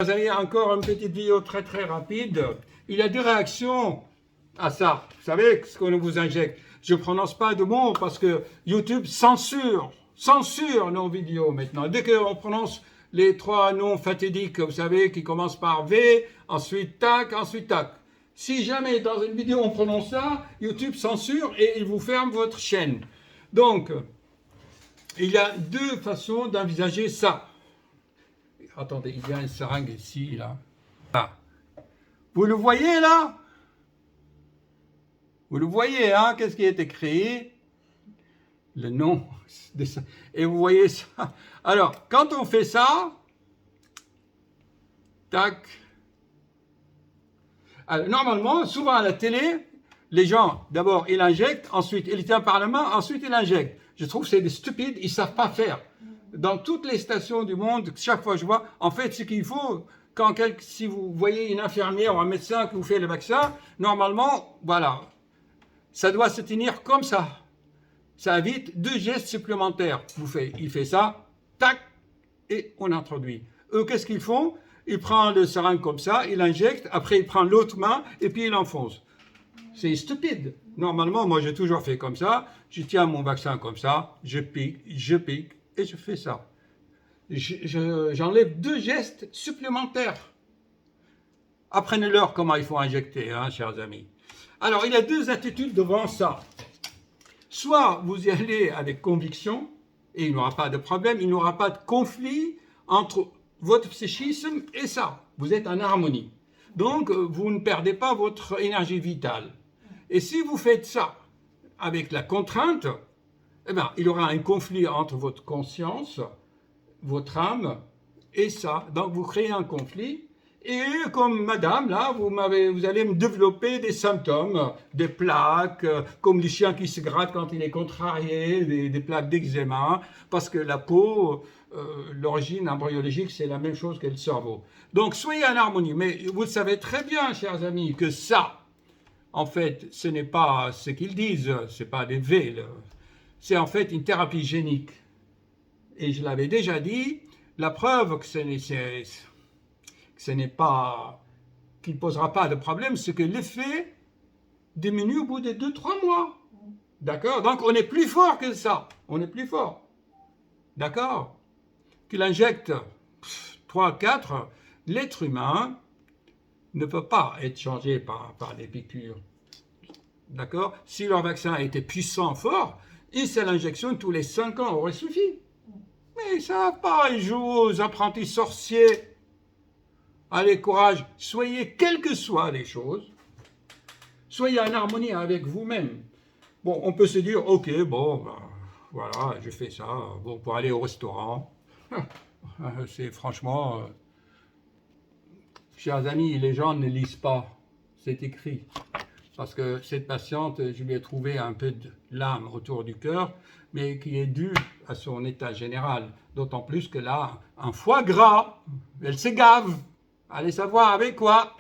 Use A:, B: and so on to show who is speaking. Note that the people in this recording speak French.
A: Vous avez encore une petite vidéo très rapide. Il y a des réactions à ça. Vous savez ce qu'on vous injecte. Je ne prononce pas de mots parce que YouTube censure nos vidéos maintenant. Dès qu'on prononce les trois noms fatidiques, vous savez, qui commencent par V, ensuite tac, ensuite tac. Si jamais dans une vidéo on prononce ça, YouTube censure et il vous ferme votre chaîne. Donc, il y a deux façons d'envisager ça. Attendez, il y a une seringue ici, là. Ah. Vous le voyez, là? Vous le voyez, hein? Qu'est-ce qui est écrit? Le nom. Et vous voyez ça. Alors, quand on fait ça, tac. Alors, normalement, souvent à la télé, les gens, d'abord, ils injectent, ensuite, ils tiennent par la main, ensuite, ils injectent. Je trouve que c'est des stupides, ils ne savent pas faire. Dans toutes les stations du monde, chaque fois je vois, en fait, ce qu'il faut, si vous voyez une infirmière ou un médecin qui vous fait le vaccin, normalement, voilà, ça doit se tenir comme ça. Ça évite deux gestes supplémentaires. Il fait ça, tac, et on introduit. Eux, qu'est-ce qu'ils font? Ils prennent le seringue comme ça, ils injectent, après ils prennent l'autre main, et puis ils enfoncent. C'est stupide. Normalement, moi j'ai toujours fait comme ça, je tiens mon vaccin comme ça, je pique, et je fais ça. J'enlève deux gestes supplémentaires. Apprenez-leur comment il faut injecter, hein, chers amis. Alors, il y a deux attitudes devant ça. Soit vous y allez avec conviction, et il n'y aura pas de problème, il n'y aura pas de conflit entre votre psychisme et ça. Vous êtes en harmonie. Donc, vous ne perdez pas votre énergie vitale. Et si vous faites ça avec la contrainte, eh bien, il y aura un conflit entre votre conscience, votre âme et ça. Donc, vous créez un conflit. Et comme madame, là, vous allez me développer des symptômes, des plaques, comme les chiens qui se grattent quand il est contrarié, des plaques d'eczéma, parce que la peau, l'origine embryologique, c'est la même chose que le cerveau. Donc, soyez en harmonie. Mais vous le savez très bien, chers amis, que ça, en fait, ce n'est pas ce qu'ils disent, ce n'est pas des V, c'est en fait une thérapie génique. Et je l'avais déjà dit, la preuve que qu'il ne posera pas de problème, c'est que l'effet diminue au bout de 2-3 mois. D'accord? Donc on est plus fort que ça. On est plus fort. D'accord? Qu'il injecte 3-4, l'être humain ne peut pas être changé par des piqûres. D'accord? Si leur vaccin était puissant, fort, une seule injection tous les 5 ans aurait suffi. Mais ils ne savent pas, ils jouent aux apprentis sorciers. Allez, courage, soyez, quelles que soient les choses, soyez en harmonie avec vous-même. Bon, on peut se dire, ok, bon, ben, voilà, je fais ça, bon, pour aller au restaurant. C'est franchement, chers amis, les gens ne lisent pas, c'est écrit. Parce que cette patiente, je lui ai trouvé un peu de l'âme autour du cœur, mais qui est due à son état général. D'autant plus que là, un foie gras, elle se gave. Allez savoir avec quoi.